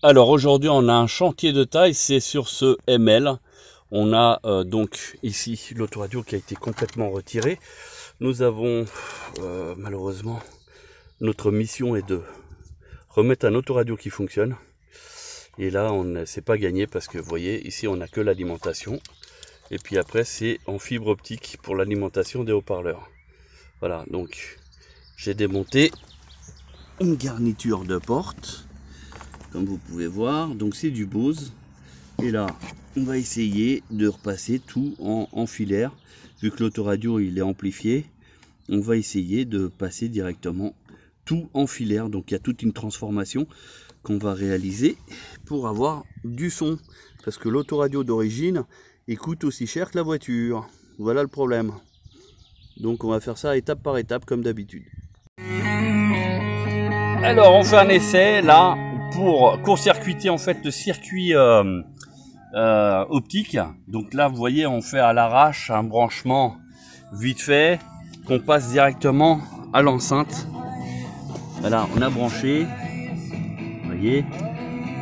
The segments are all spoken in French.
Alors aujourd'hui on a un chantier de taille, c'est sur ce ML. On a donc ici l'autoradio qui a été complètement retiré. Nous avons malheureusement, notre mission est de remettre un autoradio qui fonctionne. Et là c'est pas gagné parce que vous voyez ici on n'a que l'alimentation. Et puis après c'est en fibre optique pour l'alimentation des haut-parleurs. Voilà, donc j'ai démonté une garniture de porte. Comme vous pouvez voir, donc c'est du Bose. Et là, on va essayer de repasser tout en filaire. Vu que l'autoradio il est amplifié, on va essayer de passer directement tout en filaire. Donc il y a toute une transformation qu'on va réaliser pour avoir du son. Parce que l'autoradio d'origine, il coûte aussi cher que la voiture. Voilà le problème. Donc on va faire ça étape par étape comme d'habitude. Alors on fait un essai là pour court-circuiter en fait le circuit optique. Donc là vous voyez on fait à l'arrache un branchement vite fait qu'on passe directement à l'enceinte. Voilà, on a branché, vous voyez,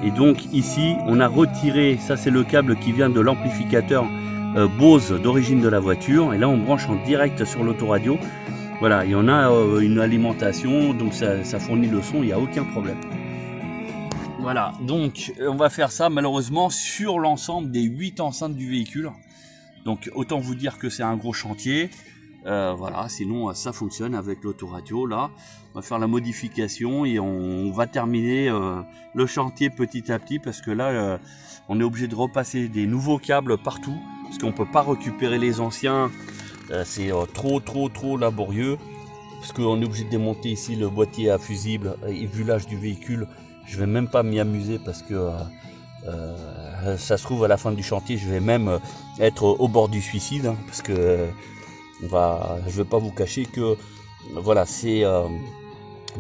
et donc ici on a retiré, ça c'est le câble qui vient de l'amplificateur Bose d'origine de la voiture, et là on branche en direct sur l'autoradio. Voilà, il y en a une alimentation, donc ça fournit le son, il n'y a aucun problème. Voilà, donc on va faire ça malheureusement sur l'ensemble des 8 enceintes du véhicule. Donc autant vous dire que c'est un gros chantier. Voilà, sinon ça fonctionne avec l'autoradio. Là, on va faire la modification et on va terminer le chantier petit à petit parce que là, on est obligé de repasser des nouveaux câbles partout parce qu'on ne peut pas récupérer les anciens. C'est trop laborieux parce qu'on est obligé de démonter ici le boîtier à fusible et vu l'âge du véhicule. Je vais même pas m'y amuser parce que ça se trouve à la fin du chantier, je vais même être au bord du suicide hein, parce que je vais pas vous cacher que voilà, c'est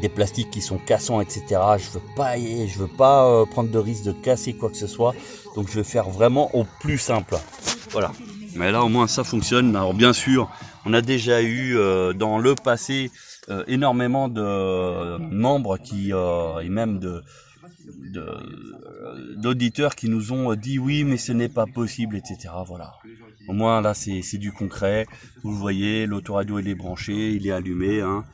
des plastiques qui sont cassants, etc. Je veux pas prendre de risque de casser quoi que ce soit, donc je vais faire vraiment au plus simple. Voilà. Mais là au moins ça fonctionne. Alors bien sûr, on a déjà eu dans le passé énormément de membres qui et même d'auditeurs qui nous ont dit oui mais ce n'est pas possible, etc. Voilà. Au moins là c'est du concret. Vous le voyez, l'autoradio il est branché, il est allumé. Hein.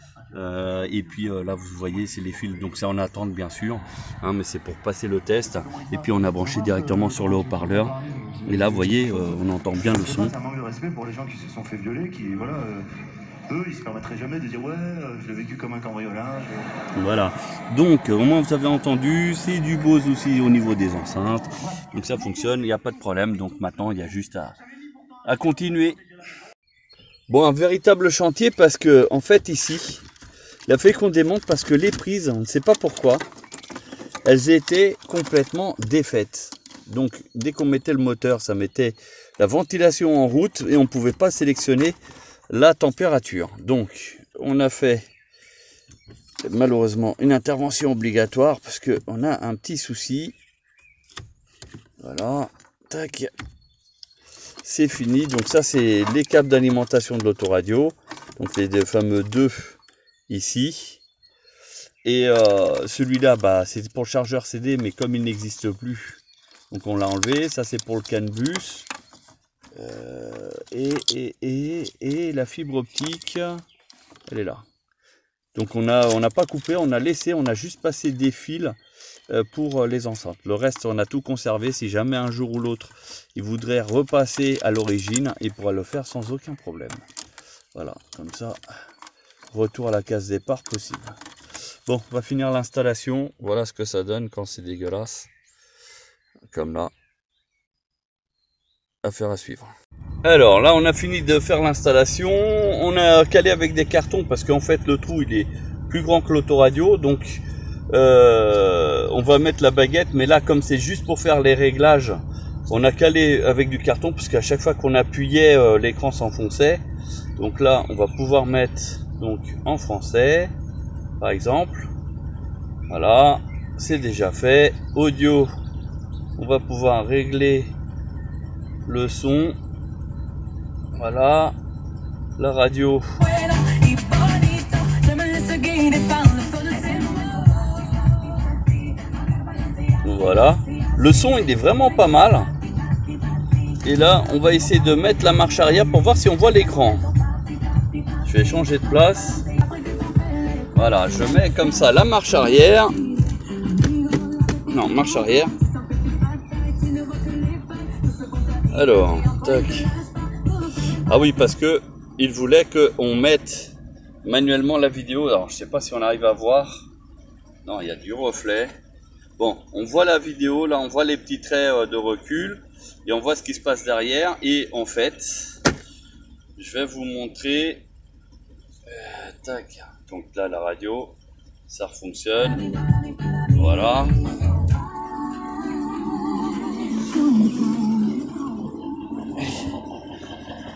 Et puis là vous voyez c'est les fils, donc c'est en attente bien sûr, hein, mais c'est pour passer le test. Et puis on a branché directement sur le haut-parleur. Et là vous voyez on entend bien le son. C'est un manque de respect pour les gens qui se sont fait violer, qui voilà. Eux, ils se permettraient jamais de dire ouais, je l'ai vécu comme un cambriolage. Voilà. Donc, au moins vous avez entendu, c'est du Bose aussi au niveau des enceintes. Donc ça fonctionne, il n'y a pas de problème. Donc maintenant, il y a juste à continuer. Bon, un véritable chantier parce que, en fait, ici, il a fallu qu'on démonte parce que les prises, on ne sait pas pourquoi, elles étaient complètement défaites. Donc, dès qu'on mettait le moteur, ça mettait la ventilation en route et on ne pouvait pas sélectionner la température. Donc on a fait malheureusement une intervention obligatoire parce que on a un petit souci. Voilà, tac, c'est fini. Donc ça c'est les câbles d'alimentation de l'autoradio, donc les fameux deux ici. Et celui-là bah c'est pour le chargeur CD, mais comme il n'existe plus, donc on l'a enlevé. Ça c'est pour le CAN bus. Et la fibre optique, elle est là. Donc on n'a pas coupé, on a laissé, on a juste passé des fils pour les enceintes. Le reste, on a tout conservé. Si jamais un jour ou l'autre, il voudrait repasser à l'origine, il pourra le faire sans aucun problème. Voilà, comme ça, retour à la case départ possible. Bon, on va finir l'installation. Voilà ce que ça donne quand c'est dégueulasse. Comme là. Affaire à suivre. Alors là on a fini de faire l'installation, on a calé avec des cartons parce qu'en fait le trou il est plus grand que l'autoradio, donc on va mettre la baguette, mais là comme c'est juste pour faire les réglages, on a calé avec du carton parce qu'à chaque fois qu'on appuyait l'écran s'enfonçait. Donc là on va pouvoir mettre donc en français par exemple. Voilà, c'est déjà fait. Audio, on va pouvoir régler le son. Voilà, la radio. Voilà. Le son il est vraiment pas mal. Et là on va essayer de mettre la marche arrière pour voir si on voit l'écran. Je vais changer de place. Voilà, je mets comme ça la marche arrière. Non, marche arrière. Alors, tac. Ah oui, parce que il voulait qu'on mette manuellement la vidéo. Alors, je sais pas si on arrive à voir. Non, il y a du reflet. Bon, on voit la vidéo. Là, on voit les petits traits de recul. Et on voit ce qui se passe derrière. Et en fait, je vais vous montrer. Tac. Donc là, la radio, ça fonctionne. Voilà.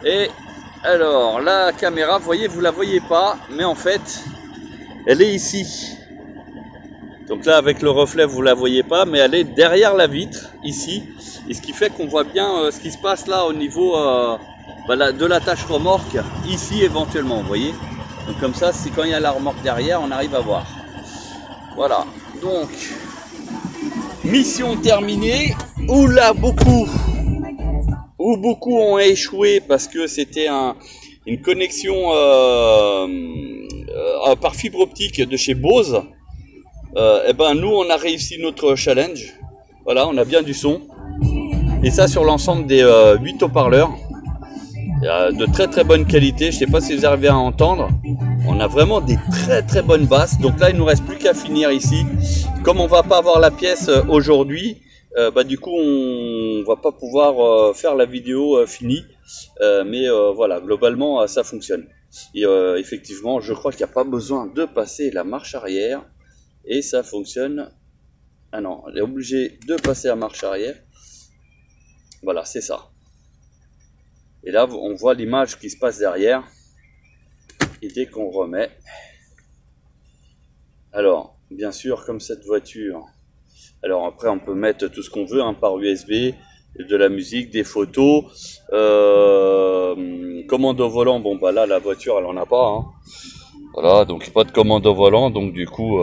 Et alors, la caméra, vous voyez, vous la voyez pas, mais en fait, elle est ici. Donc là, avec le reflet, vous la voyez pas, mais elle est derrière la vitre, ici. Et ce qui fait qu'on voit bien ce qui se passe là au niveau de la tâche remorque, ici éventuellement, vous voyez. Donc comme ça, c'est quand il y a la remorque derrière, on arrive à voir. Voilà, donc, mission terminée. Oula, beaucoup ont échoué parce que c'était une connexion par fibre optique de chez Bose. Et ben nous on a réussi notre challenge. Voilà, on a bien du son. Et ça sur l'ensemble des 8 haut-parleurs. De très très bonne qualité. Je sais pas si vous arrivez à entendre. On a vraiment des très bonnes basses. Donc là il nous reste plus qu'à finir ici. Comme on va pas avoir la pièce aujourd'hui, du coup on va pas pouvoir faire la vidéo finie, mais voilà, globalement ça fonctionne. Et effectivement je crois qu'il n'y a pas besoin de passer la marche arrière et ça fonctionne. Ah non, on est obligé de passer la marche arrière. Voilà, c'est ça. Et là on voit l'image qui se passe derrière. Et dès qu'on remet, alors bien sûr comme cette voiture, alors après on peut mettre tout ce qu'on veut par USB, de la musique, des photos, commande au volant. Bon bah là la voiture elle en a pas, voilà, donc pas de commande au volant, donc du coup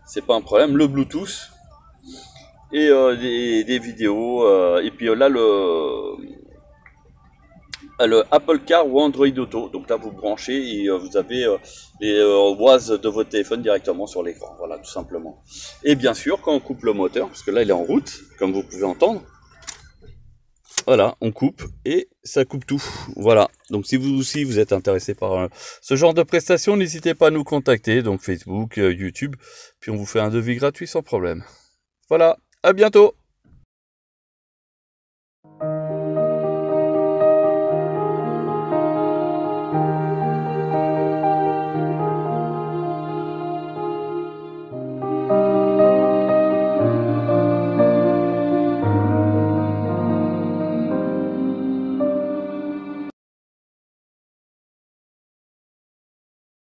c'est pas un problème. Le Bluetooth et des vidéos, et puis là le Apple Car ou Android Auto. Donc là vous branchez et vous avez les voix de votre téléphone directement sur l'écran, voilà, tout simplement. Et bien sûr quand on coupe le moteur, parce que là il est en route comme vous pouvez entendre, voilà, on coupe et ça coupe tout. Voilà, donc si vous aussi vous êtes intéressé par ce genre de prestations, n'hésitez pas à nous contacter, donc Facebook, YouTube, puis on vous fait un devis gratuit sans problème. Voilà, à bientôt.